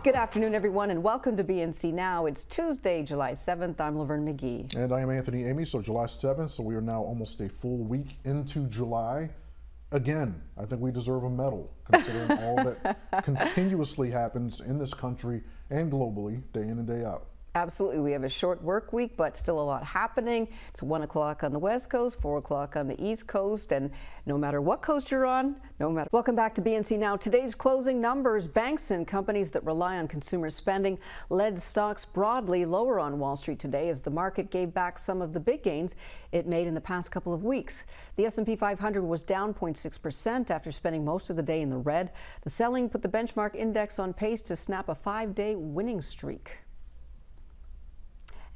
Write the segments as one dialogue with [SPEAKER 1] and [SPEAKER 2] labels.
[SPEAKER 1] Good afternoon, everyone, and welcome to BNC Now. It's Tuesday, July 7th. I'm Laverne McGee.
[SPEAKER 2] And I am Anthony Amy. So July 7th, so we are now almost a full week into July. Again, I think we deserve a medal, considering all that continuously happens in this country and globally, day in and day out.
[SPEAKER 1] Absolutely. We have a short work week, but still a lot happening. It's 1 o'clock on the West Coast, 4 o'clock on the East Coast, and no matter what coast you're on, Welcome back to BNC Now. Today's closing numbers. Banks and companies that rely on consumer spending led stocks broadly lower on Wall Street today as the market gave back some of the big gains it made in the past couple of weeks. The S&P 500 was down 0.6% after spending most of the day in the red. The selling put the benchmark index on pace to snap a 5-day winning streak.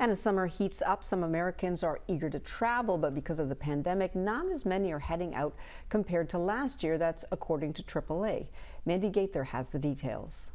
[SPEAKER 1] And as summer heats up, some Americans are eager to travel, but because of the pandemic, not as many are heading out compared to last year. That's according to AAA. Mandy Gaither has the details.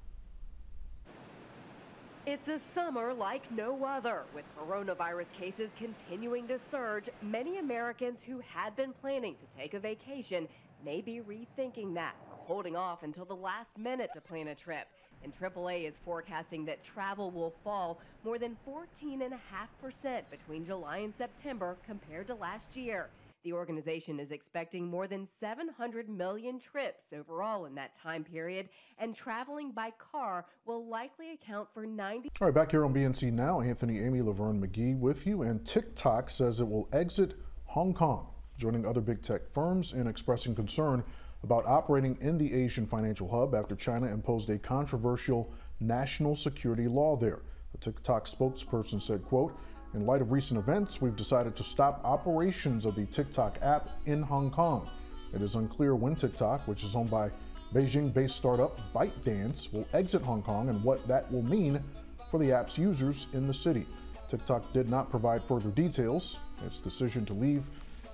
[SPEAKER 3] It's a summer like no other. With coronavirus cases continuing to surge, many Americans who had been planning to take a vacation may be rethinking that or holding off until the last minute to plan a trip. And AAA is forecasting that travel will fall more than 14.5% between July and September compared to last year. The organization is expecting more than 700 million trips overall in that time period, and traveling by car will likely account for 90.
[SPEAKER 2] All right, back here on BNC Now, Anthony Amy, Laverne McGee with you, and TikTok says it will exit Hong Kong, joining other big tech firms in expressing concern about operating in the Asian financial hub after China imposed a controversial national security law there. The TikTok spokesperson said, quote, "In light of recent events, we've decided to stop operations of the TikTok app in Hong Kong. It is unclear when TikTok, which is owned by Beijing-based startup ByteDance, will exit Hong Kong and what that will mean for the app's users in the city." TikTok did not provide further details. Its decision to leave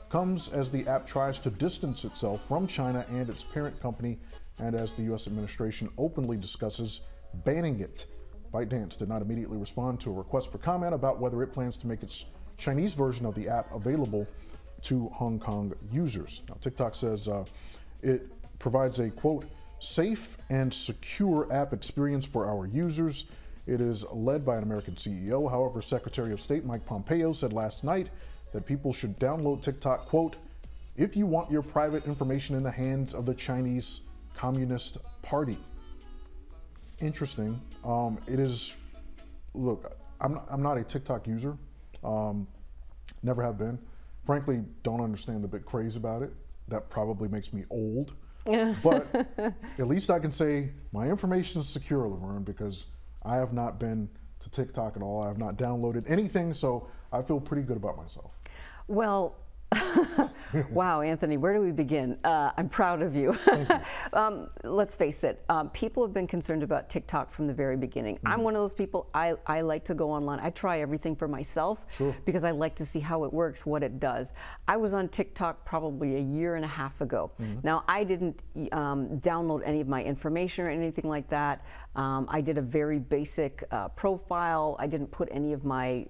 [SPEAKER 2] comes as the app tries to distance itself from China and its parent company, and as the U.S. administration openly discusses banning it. ByteDance did not immediately respond to a request for comment about whether it plans to make its Chinese version of the app available to Hong Kong users. Now, TikTok says it provides a, quote, "safe and secure app experience for our users." It is led by an American CEO. However, Secretary of State Mike Pompeo said last night that people should download TikTok, quote, "if you want your private information in the hands of the Chinese Communist Party." Interesting. It is, look, I'm not a TikTok user, never have been. Frankly, don't understand the big craze about it. That probably makes me old. But at least I can say my information is secure, Laverne, because I have not been to TikTok at all. I have not downloaded anything, so I feel pretty good about myself.
[SPEAKER 1] Well, wow, Anthony, where do we begin? I'm proud of you. Let's face it, people have been concerned about TikTok from the very beginning. I'm one of those people, I like to go online. I try everything for myself because I like to see how it works, what it does. I was on TikTok probably a year and a half ago. Now, I didn't download any of my information or anything like that. I did a very basic profile. I didn't put any of my,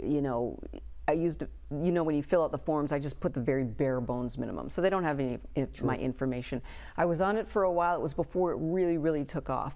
[SPEAKER 1] I used, when you fill out the forms, I just put the very bare bones minimum. So they don't have any of my information. I was on it for a while. It was before it really, really took off.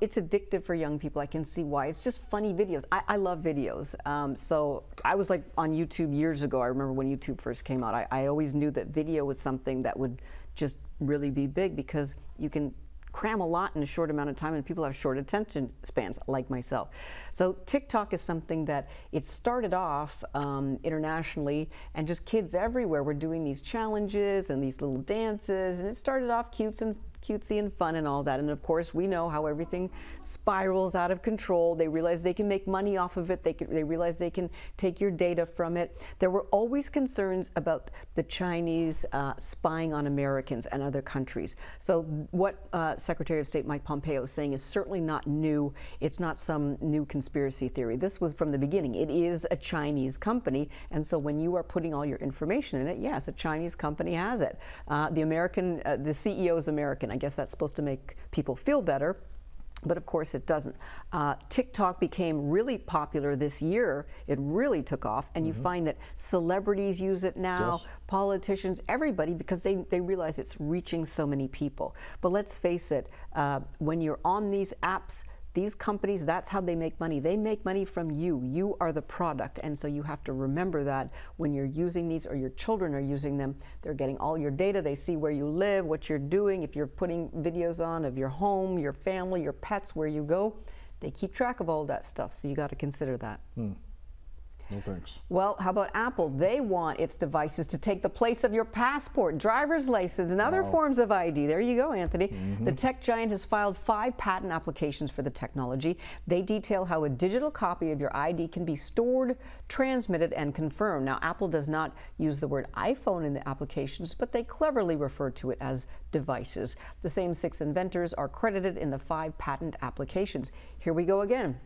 [SPEAKER 1] It's addictive for young people. I can see why. It's just funny videos. I love videos. So I was like on YouTube years ago. I remember when YouTube first came out. I always knew that video was something that would just really be big because you can cram a lot in a short amount of time, and people have short attention spans like myself. So TikTok is something that it started off internationally, and just kids everywhere were doing these challenges and these little dances, and it started off cutesy and fun and all that. And of course, we know how everything spirals out of control. They realize they can make money off of it. They realize they can take your data from it. There were always concerns about the Chinese spying on Americans and other countries. So what Secretary of State Mike Pompeo is saying is certainly not new. It's not some new conspiracy theory. This was from the beginning. It is a Chinese company, and so when you are putting all your information in it, yes, a Chinese company has it. The CEO is American. I guess that's supposed to make people feel better, but of course it doesn't. TikTok became really popular this year. It really took off, and you find that celebrities use it now, politicians, everybody, because they realize it's reaching so many people. But let's face it, when you're on these apps, These companies, that's how they make money. They make money from you. You are the product. And so you have to remember that when you're using these or your children are using them, they're getting all your data. They see where you live, what you're doing. If you're putting videos on of your home, your family, your pets, where you go, they keep track of all that stuff. So you got to consider that.
[SPEAKER 2] No thanks.
[SPEAKER 1] Well, how about Apple? They want its devices to take the place of your passport, driver's license, and other forms of ID. There you go, Anthony. The tech giant has filed 5 patent applications for the technology. They detail how a digital copy of your ID can be stored, transmitted, and confirmed. Now, Apple does not use the word iPhone in the applications, but they cleverly refer to it as devices. The same 6 inventors are credited in the 5 patent applications. Here we go again.